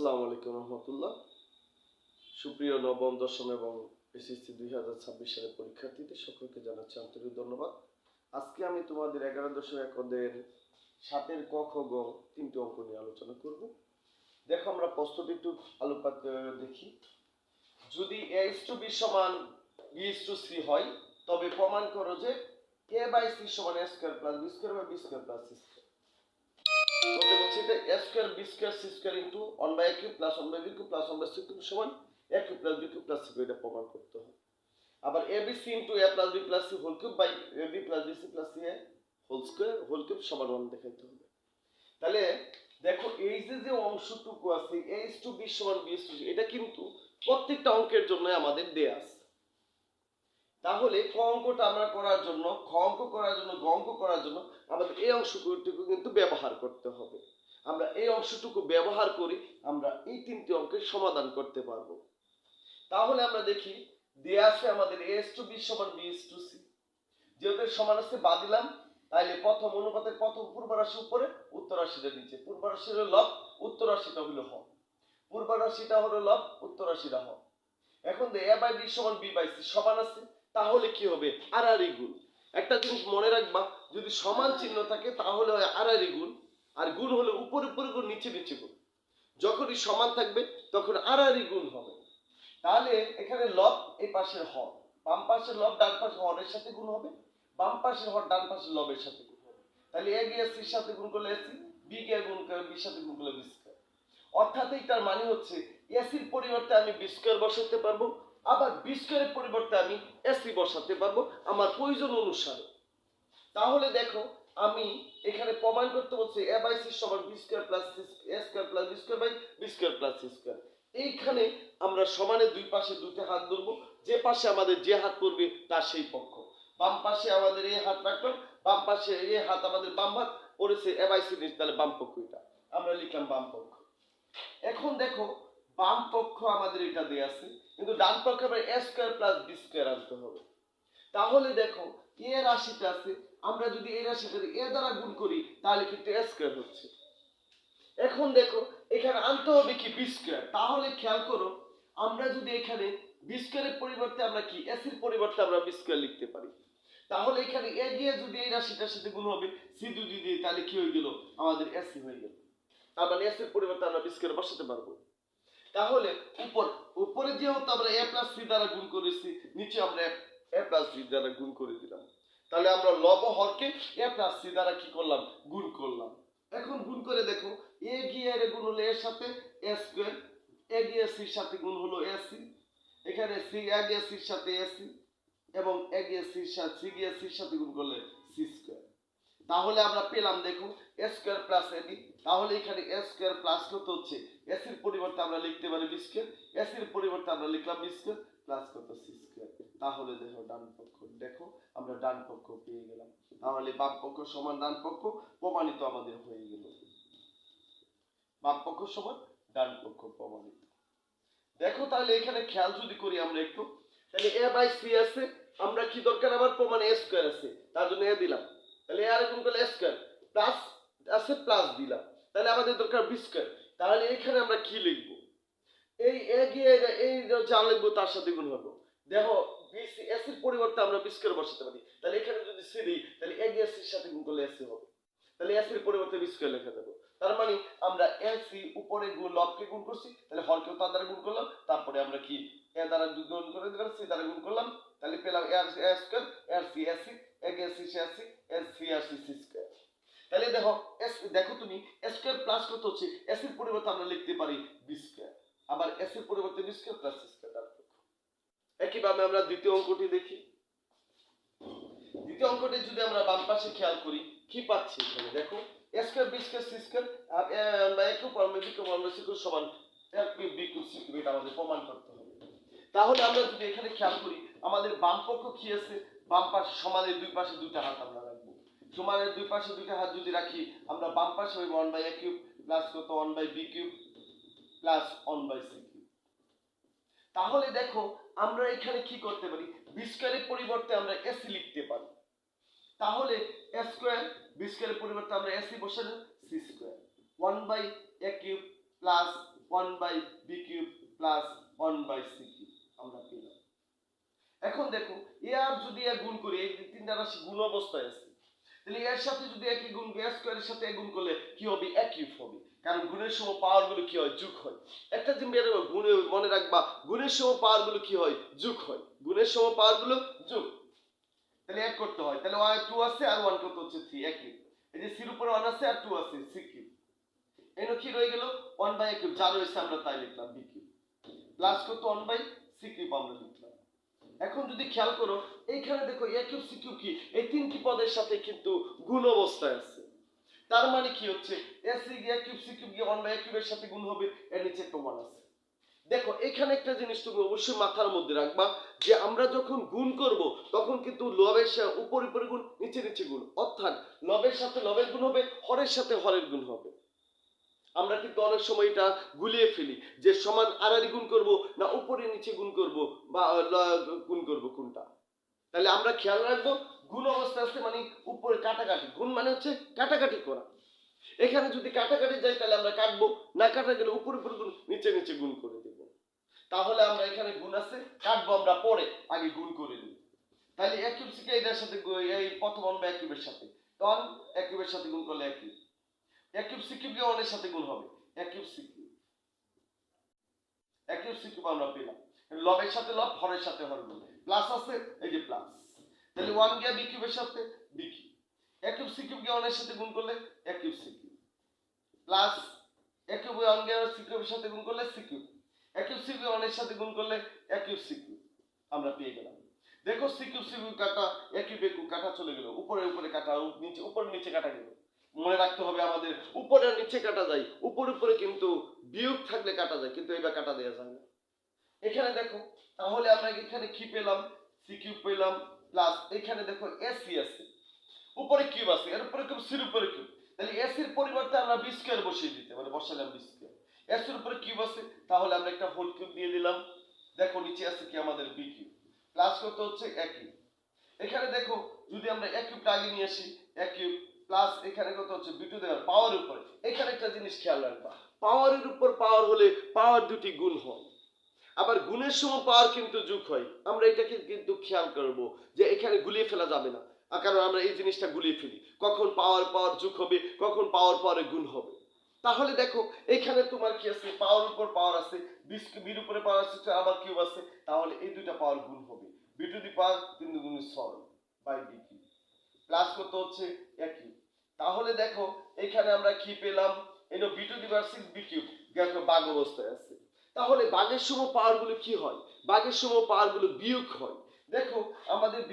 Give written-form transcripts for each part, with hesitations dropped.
আসসালামু আলাইকুম রহমতুল্লাহ। সুপ্রিয় নবম দশম এবং এসএসসি 2026 সালের পরীক্ষার্থীদের সকলকে জানাচ্ছি আন্তরিক ধন্যবাদ। আজকে আমি তোমাদের 11.1 অধ্যায়ের 7 ক খ গ তিনটি অঙ্ক নিয়ে আলোচনা করব। দেখো আমরা প্রশ্নটি একটু আলোকপাত দেখি। যদি a/b সমান b/c হয় তবে প্রমাণ করো যে a/c সমান a square plus b square বা b square plus c square. তো বলছি যে a square b square c square into 1/a cube plus 1/b cube plus 1/c cube সমান a cube plus b cube plus c cube, এটা প্রমাণ করতে হবে। আবার abc into a plus b plus c whole cube by ab plus bc plus c whole square whole cube সমান 1 দেখাইতে হবে। তাহলে দেখো এই যে অংশটুকু আছে a/b সমান b/c, এটা কিন্তু প্রত্যেকটা অঙ্কের জন্য আমাদের দেয়া আছে। তাহলে ক অঙ্কটা আমরা করার জন্য, খ অঙ্ক করার জন্য, গ অঙ্ক করার জন্য আমাদের এই অংশটুকু কিন্তু ব্যবহার করতে হবে। আমরা এই অংশটুকু ব্যবহার করি আমরা এই তিনটি অঙ্কের সমাধান করতে পারবো। তাহলে আমরা দেখি দেয়া আছে আমাদের a/b সমান b/c, যেহেতু সমান আছে বাদ দিলাম, তাইলে প্রথম অনুপাতের প্রথম পূর্ব রাশি উপরে, উত্তর রাশিটা নিচে। পূর্ব রাশি হলো লব, উত্তর রাশিটা হলো হ। পূর্ব রাশিটা হলো লব, উত্তর রাশিটা হ। এখন a/b সমান b/c সমান আছে, তাহলে কি হবে? আড়াআড়ি গুণ। একটা জিনিস মনে রাখবা, যদি সমান চিহ্ন থাকে তাহলে হয় আড়াআড়ি গুণ, আর গুণ হলে উপরে উপরে গুণ, নিচে নিচে গুণ। যখনই সমান থাকবে তখন আড়াআড়ি গুণ হবে। তাহলে এখানে লব এই পাশের হর, বাম পাশের লব ডান পাশের হরের সাথে গুণ হবে, বাম পাশের হর ডান পাশের লবের সাথে গুণ হবে। তাহলে a গিয়ে c এর সাথে গুণ করলে ac, b গিয়ে গুণ করলে b এর সাথে গুণ করলে b স্কয়ার। অর্থাৎ এটার মানে হচ্ছে ac এর পরিবর্তে আমি b স্কয়ার বসাতে পারবো, আবার b স্কয়ারের পরিবর্তে আমি ac বসাতে পারবো আমার প্রয়োজন অনুসারে। তাহলে দেখো আমি এখানে প্রমাণ করতে বলছি a/c সমান b square plus a square plus b square by b square plus c square. এইখানে আমরা সমানের দুই পাশে দুইটা হাত ধরবো, যে পাশে আমাদের যে হাত পড়বে তার সেই পক্ষ। বাম পাশে আমাদের এই হাত রাখলাম, বাম পাশে এই হাত আমাদের বাম হাত পড়েছে a/c নিচে, তাহলে বাম পক্ষ এটা আমরা লিখলাম বাম পক্ষ। এখন দেখো বাম পক্ষ আমাদের এটা দেয়া আছে, কিন্তু ডান পক্ষে আবার a square plus b square আনতে হবে। তাহলে দেখো a রাশিটা আছে, আমরা যদি এই রাশিটা a দ্বারা গুণ করি তাহলে কিন্তু a স্কয়ার হচ্ছে। এখন দেখো এখানে আনতে হবে কি b স্কয়ার। তাহলে খেয়াল করো, আমরা যদি এখানে b স্কয়ারের পরিবর্তে আমরা কি ac এর পরিবর্তে আমরা b স্কয়ার লিখতে পারি। তাহলে এখানে a দিয়ে যদি এই রাশিটার সাথে গুণ হবে, c যদি দিই তাহলে কি হয়ে গেল? আমাদের ac হয়ে গেল। তার মানে ac এর পরিবর্তে আমরা b স্কয়ার বসাতে পারবো। তাহলে উপরে যেহেতু আমরা a প্লাস c দ্বারা গুণ করেছি, নিচে আমরা a প্লাস b দ্বারা গুণ করে দিলাম। তাহলে আমরা লব ও হরকে a প্লাস c দ্বারা কি করলাম? গুণ করলাম। এখন গুণ করে দেখো a গিয়ে এর গুণ হলো এর সাথে a স্কয়ার, a গিয়ে c এর সাথে গুণ হলো ac, এখানে c a গিয়ে c এর সাথে ac এবং a গিয়ে c এর সাথে c গিয়ে c এর সাথে গুণ করলে c স্কয়ার। তাহলে আমরা পেলাম দেখো a স্কয়ার প্লাস ab। তাহলে এখানে a স্কয়ার প্লাস কত হচ্ছে? ac এর পরিবর্তে আমরা লিখতে পারি b স্কয়ার, ac এর পরিবর্তে আমরা লিখলাম b স্কয়ার প্লাস কত? c square. তাহলে দেখো ডান পক্ষ, দেখো আমরা ডান পক্ষ পেয়ে গেলাম। তাহলে বাম পক্ষ সমান ডান পক্ষ প্রমাণিত আমাদের হয়ে গেল। বাম পক্ষ সমান ডান পক্ষ প্রমাণিত। দেখো তাহলে এখানে খেয়াল যদি করি আমরা একটু, তাহলে a/c আছে, আমরা কি দরকার? আবার প্রমাণ a স্কয়ার আছে, তার জন্য a দিলাম। তাহলে a গুণ করলে a স্কয়ার প্লাস আছে প্লাস দিলাম, তাহলে আমাদের দরকার b স্কয়ার। তাহলে এখানে আমরা কি লিখব? এই a গিয়ে এই যা লিখবো তার সাথে গুণ হবে। দেখো bc ac এর পরিবর্তে আমরা b স্কয়ার বসাতে পারি। তাহলে এখানে যদি c দিই তাহলে a গিয়ে c এর সাথে গুণ করলে ac হবে। তাহলে ac এর পরিবর্তে b স্কয়ার লেখা যাবে। তার মানে আমরা ac উপরে গুণ লবকে গুণ করছি, তাহলে হরকেও তার দ্বারা গুণ করলাম, তারপরে আমরা কি a দ্বারা গুণ করে দিলাম, c দ্বারা গুণ করলাম, তাহলে পেলাম a square ac ac a গিয়ে c ac c ac c square. তাহলে দেখো দেখো তুমি a স্কয়ার প্লাস কত হচ্ছে? ac এর পরিবর্তে আমরা লিখতে পারি b স্কয়ার, আবার ac এর পরিবর্তে b square plus c square. একইভাবে আমরা দ্বিতীয় অঙ্কটি দেখি। দ্বিতীয় অঙ্কটি যদি আমরা বাম পাশে খেয়াল করি কি পাচ্ছি? এখানে দেখো a square b square c square আর a কিউব আর b কিউব আর c কিউব সমান a cube b cube c cube, এটা আমাদের প্রমাণ করতে হবে। তাহলে আমরা যদি এখানে খেয়াল করি আমাদের বাম পক্ষ কি আছে? বাম পাশে সমানের দুই পাশে দুইটা হাত আমরা রাখবো। সমানের দুই পাশে দুইটা হাত যদি রাখি, আমরা বাম পাশে হবে 1/a কিউব প্লাস কত 1/b cube plus 1/c cube. তাহলে দেখো আমরা এখানে কি করতে পারি? b স্কয়ারের পরিবর্তে আমরা ac লিখতে পারি। তাহলে a স্কয়ার b স্কয়ারের পরিবর্তে আমরা ac বসালে c square 1/a cube plus 1/b³ plus 1/c³ আমরা পেলাম। এখন দেখো এ আর যদি এ গুণ করি, এই তিনটা রাশি গুণ অবস্থায় আছে, তাহলে এর সাথে যদি একই গুণ এ স্কয়ারের সাথে গুণ করলে কি হবে? এ কিউব হবে, কারণ গুণের সময় পাওয়ার গুলো কি হয়? যোগ হয়। একটা জিনিস গুণে মনে রাখবা, গুণের সময় পাওয়ার গুলো কি হয়? যোগ হয়। গুণের সময় পাওয়ার গুলো যোগ, তাহলে এক করতে হয়, তাহলে 2 আছে আর 1 কত হচ্ছে 3, একই। এই যে c এর উপরে 1 আছে আর 2 আছে, c³ এনো কি রয়ে গেল? 1/a³ যা রয়েছে আমরা তাই লিখলাম, b³ প্লাস কত 1/c³ আমরা লিখলাম। এখন যদি খেয়াল করো এইখানে দেখো a³ c³ কি এই তিনটি পদের সাথে কিন্তু গুণ অবস্থায় আছে, তার মানে কি হচ্ছে a³ c³ গিয়ে 1/a³ এর সাথে গুণ হবে, এর নিচে একটা 1 আছে। দেখো এখানে একটা জিনিস তুমি অবশ্যই মাথার মধ্যে রাখবা যে আমরা যখন গুণ করব তখন কিন্তু লবের সাথে উপরে গুণ, নিচে নিচে গুণ, অর্থাৎ লবের সাথে লবের গুণ হবে, হরের সাথে হরের গুণ হবে। আমরা কিন্তু অনেক সময় এটা গুলিয়ে ফেলি যে সমান আড়াআড়ি গুণ করব না উপরে নিচে গুণ করব বা গুণ করব কোনটা। তাহলে আমরা খেয়াল রাখবো গুণ অবস্থা আছে মানে উপরে কাটাকাটি, গুণ মানে হচ্ছে কাটাকাটি করা। এখানে যদি কাটাকাটি যায় তাহলে আমরা কাটবো, না কাটা গেলে উপরে গুণ, নিচে নিচে গুণ করে দেব। তাহলে আমরা এখানে গুণ আছে, কাটবো আমরা পরে, আগে গুণ করে দিই। তাহলে a³ c³ এটার সাথে এই প্রথম 1/a³ এর সাথে, তখন a³ এর সাথে গুণ করলে a³ c³ কে 1 এর সাথে গুণ হবে, a³ c³ আমরা পেলাম। লবের সাথে লব, হরের সাথে হর গুণ, প্লাস আছে এই যে প্লাস, তাহলে 1 গিয়া b³ এর সাথে b³ a³ c³ কে 1 এর সাথে গুণ করলে a³ c³ প্লাস a³ 1 গিয়া c³ এর সাথে গুণ করলে c³ a³ c³ 1 এর সাথে গুণ করলে a³ c³ আমরা পেয়ে গেলাম। দেখো c³ c³ কাটা, a³ কাটা চলে গেল, উপরে উপরে কাটা, নিচে উপরে নিচে কাটা গেল। মনে রাখতে হবে আমাদের উপরে নিচে কাটা যায়, উপরে উপরে কিন্তু বিয়োগ থাকলে কাটা যায়, কিন্তু এবার কাটা দেওয়া যায় না। এখানে দেখো তাহলে আমরা এখানে কি পেলাম? c³ পেলাম, প্লাস এখানে দেখো ac আছে, উপরে কিউব আছে, এর উপরে কিউব, c এর উপরে কিউব, তাহলে ac এর পরিবর্তে আমরা b² বসিয়ে দিতে পারি, বসালাম b²। s এর উপরে কিউব আছে, তাহলে আমরা একটা হোল কিউব দিয়ে দিলাম। দেখো নিচে আছে কি আমাদের b³ প্লাস কত হচ্ছে a³ এখানে দেখো যদি আমরা a³ আগে নিয়ে আসি, a³ প্লাস এখানে কত হচ্ছে b² দেওয়ার পাওয়ারের উপরে। এখানে একটা জিনিস খেয়াল রাখবা, পাওয়ারের উপর পাওয়ার হলে পাওয়ার দুটি গুণ হয়, আবার গুণের সময় পাওয়ার কিন্তু যোগ হয়। আমরা এটাকে কিন্তু খেয়াল করব যে এখানে গুলিয়ে ফেলা যাবে না, কারণ আমরা এই জিনিসটা গুলিয়ে ফেলি, কখন পাওয়ার পাওয়ার যোগ হবে, কখন পাওয়ার পাওয়ারে গুণ হবে। তাহলে দেখো এখানে তোমার কি আছে? পাওয়ার উপর পাওয়ার আছে, বির উপরে পাওয়ার আছে, আবার কিউব আছে, তাহলে এই দুইটা পাওয়ার গুণ হবে, b² 3 × 6/b³ প্লাস কত হচ্ছে a³। তাহলে দেখো এখানে আমরা কি পেলাম? এনো b² 6b³ দেখো ভাগ অবস্থায় আছে। তাহলে ভাগের সময় পাওয়ার গুলো কি হয়? ভাগের সময় পাওয়ার গুলো বিয়োগ হয়। দেখো আমাদের b²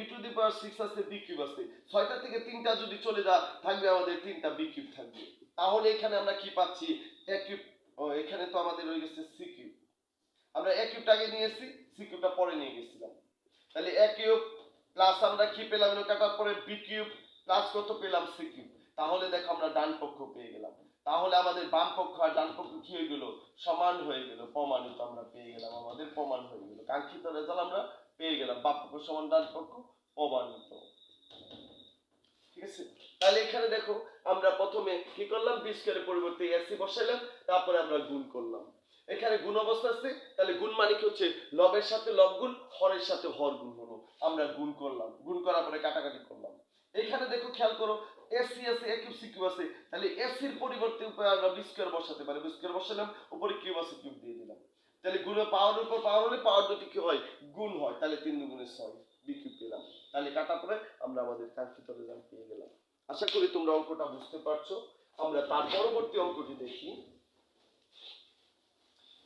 6 আছে, b³ আছে, 6টা থেকে 3টা যদি চলে যায় থাকবে আমাদের 3টা b³ থাকবে। তাহলে এখানে আমরা কি পাচ্ছি? a³ এখানে তো আমাদের রয়ে গেছে c³ আমরা a³ আগে নিয়েছি, c³ পরে নিয়ে গেছিলাম, তাহলে a³ প্লাস আমরা কি পেলাম? এর কাটার পরে b³ প্লাস কত পেলাম? c³ তাহলে দেখো আমরা ডান পক্ষ পেয়ে গেলাম। তাহলে আমাদের বাম পক্ষ আর ডান পক্ষ কি হয়ে গেল? সমান হয়ে গেল, প্রমাণিত আমরা পেয়ে গেলাম, আমাদের প্রমাণ হয়ে গেল, কাঙ্ক্ষিত রেজাল্ট আমরা পেয়ে গেলাম, বাম পক্ষ সমান ডান পক্ষ প্রমাণিত। ঠিক আছে, তাহলে এখানে দেখো আমরা প্রথমে কি করলাম? b² এর পরিবর্তে ac বসাইলাম, তারপরে আমরা গুণ করলাম। এখানে গুণ অবস্থা আছে, তাহলে গুণ মানে কি হচ্ছে? লবের সাথে লব গুণ, হরের সাথে হর গুণ হলো, আমরা গুণ করলাম, গুণ করার পরে কাটাকাটি করলাম। এখানে দেখো খেয়াল করো ac আছে, a³ c³ আছে, তাহলে ac এর পরিবর্তে উপরে আমরা b² বসাতে পারি, b² বসালাম, উপরে কিউব আছে, কিউব দিয়ে দিলাম। তাহলে গুণের পাওয়ার উপর পাওয়ার হলে পাওয়ার দুটি কি হয়? গুণ হয়, তাহলে 3 × 6 b³ পেলাম। তাহলে কাটা পরে আমরা আমাদের কাঙ্ক্ষিত রেজাল্ট পেয়ে গেলাম। আশা করি তোমরা অঙ্কটা বুঝতে পারছো। আমরা তার পরবর্তী অঙ্কটি দেখি।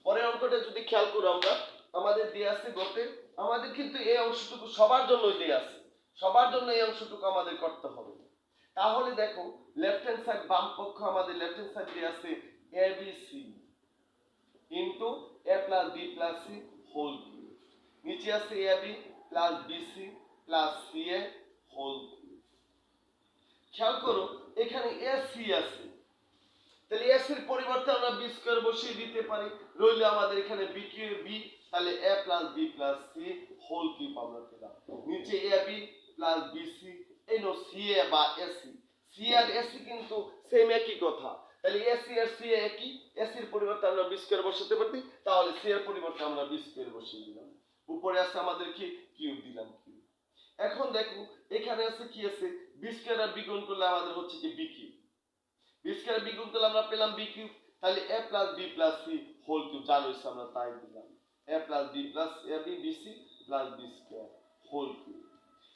পরের অঙ্কটা যদি খেয়াল করো আমরা, আমাদের দেয়া আছে গতে, আমাদের কিন্তু এই অংশটুকু সবার জন্যই দেয়া আছে, সবার জন্য এই অংশটুকু আমাদের করতে হবে। তাহলে দেখো লেফট হ্যান্ড সাইড, বাম পক্ষ আমাদের লেফট হ্যান্ড সাইড দেয়া আছে abc into a + b + c whole cube, নিচে আছে ab + bc + ca whole cube. খেয়াল করো এখানে ac আছে, তাহলে ac এর পরিবর্তে আমরা b² বসিয়ে দিতে পারি, রইল আমাদের এখানে b, তাহলে a + b + c whole cube আমরা পেলাম। নিচে ab + bc, এই নো ca বা ac, c আর ac কিন্তু সেম একই কথা, তাহলে এসি আর সি একই, এসির পরিবর্তে আমরা বি স্কয়ার বসাতে পারি, তাহলে সি এর পরিবর্তে আমরা বি স্কয়ার বসিয়ে দিলাম। উপরে আছে আমাদের কি কিউব দিলাম কিউব। এখন দেখো এখানে আছে কি আছে, বি স্কয়ার আর বি গুণ করলে আমাদের হচ্ছে কি B cube. B square B গুণ করলে আমরা পেলাম বি কিউব, তাহলে A plus B plus C whole cube যা রয়েছে আমরা তাই দিলাম। A plus B plus A B B C plus B square whole cube.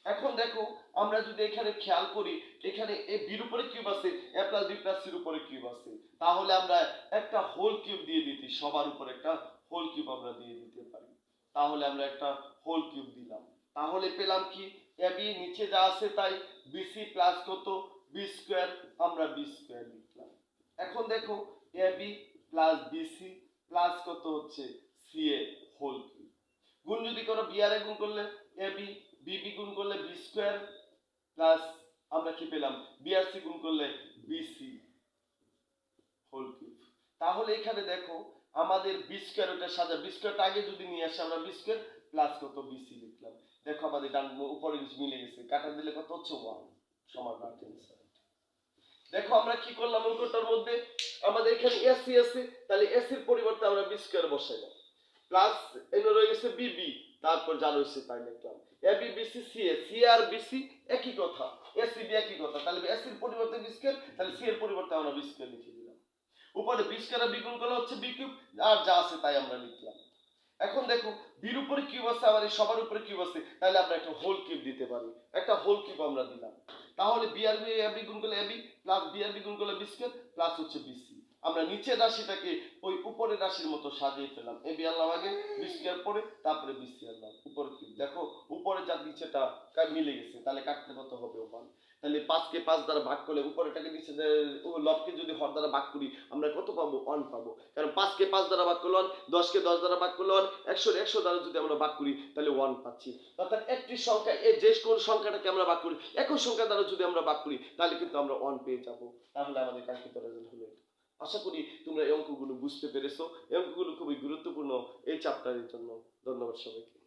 এখন দেখো আমরা যদি এখানে খেয়াল করি, এখানে এ বির উপরে কিউব আছে, এ প্লাস বি প্লাস সির উপরে কিউব আছে, তাহলে আমরা একটা হোল কিউব দিয়ে দিতে, সবার উপরে একটা হোল কিউব আমরা দিয়ে দিতে পারি। তাহলে আমরা একটা হোল কিউব দিলাম, তাহলে পেলাম কি এ বি নিচে যা আছে তাই, বিসি প্লাস কত বি স্কয়ার, আমরা বি স্কয়ার লিখলাম। এখন দেখো A B plus BC plus কত হচ্ছে সি এ হোল কিউব। গুণ যদি করো বি আর এ গুণ করলে এ বি, বি বি গুণ করলে বি স্কয়ার প্লাস আমরা কি পেলাম বি আর সি গুণ করলে বিসি হোল কিউব। তাহলে এখানে দেখো আমাদের বি স্কয়ার ওটা সাজা, বি স্কয়ারটা আগে যদি নিয়ে আসে আমরা বি স্কয়ার প্লাস কত বিসি লিখলাম। দেখো আমাদের ডান উপরে মিলে গেছে, কাটা দিলে কত হচ্ছে 1 সমান রাইট অ্যান্সার। দেখো আমরা কি করলাম অঙ্কটার মধ্যে, আমাদের এখানে এসি আছে, তাহলে এসির পরিবর্তে আমরা বি স্কয়ার বসাইলাম, প্লাস এনে রয়ে গেছে বিবি, তারপর যা রয়েছে তাই লিখলাম। এ বি বি সি সি এ, সি আর বি সি একই কথা, এসি বি একই কথা, তাহলে এসির পরিবর্তে বি স্কয়ার, তাহলে সি এর পরিবর্তে আমরা বি স্কয়ার লিখে দিলাম। উপরে বি স্কয়ার আর বি গুণ করলে হচ্ছে বি কিউব, আর যা আছে তাই আমরা লিখলাম। এখন দেখো বির উপরে কিউব আছে, আবার এই সবার উপরে কিউব আছে, তাহলে আমরা একটা হোল কিউব দিতে পারি, একটা হোল কিউব আমরা দিলাম। তাহলে B R B A B গুণ করলে A B plus B R B গুণ করলে বি স্কয়ার প্লাস হচ্ছে বিসি। আমরা নিচের রাশিটাকে ওই উপরের রাশির মতো সাজিয়ে ফেলাম, এ বি আনলাম আগে, বি স্কয়ার পরে, তারপরে বিসি আনলাম উপরে কিউব। দেখো উপরে যা নিচেটা মিলে গেছে, তাহলে কাটতে কত হবে 1। তাহলে 5 কে 5 দ্বারা ভাগ করলে উপরেটাকে নিচে লবকে যদি হর দ্বারা ভাগ করি আমরা কত পাবো 1 পাবো, কারণ 5 কে 5 দ্বারা ভাগ করলে 1, 10 কে 10 দ্বারা ভাগ করলে 1, 100 দ্বারা যদি আমরা ভাগ করি তাহলে 1 পাচ্ছি। অর্থাৎ একটি সংখ্যা যে কোন সংখ্যাটাকে আমরা ভাগ করি একই সংখ্যা দ্বারা যদি আমরা ভাগ করি তাহলে কিন্তু আমরা 1 পেয়ে যাব। তাহলে আমাদের কাঙ্ক্ষিত রেজাল্ট হলো এটা। আশা করি তোমরা এই অঙ্কগুলো বুঝতে পেরেছো। এই অঙ্কগুলো খুবই গুরুত্বপূর্ণ এই চ্যাপ্টারের জন্য। ধন্যবাদ সবাইকে।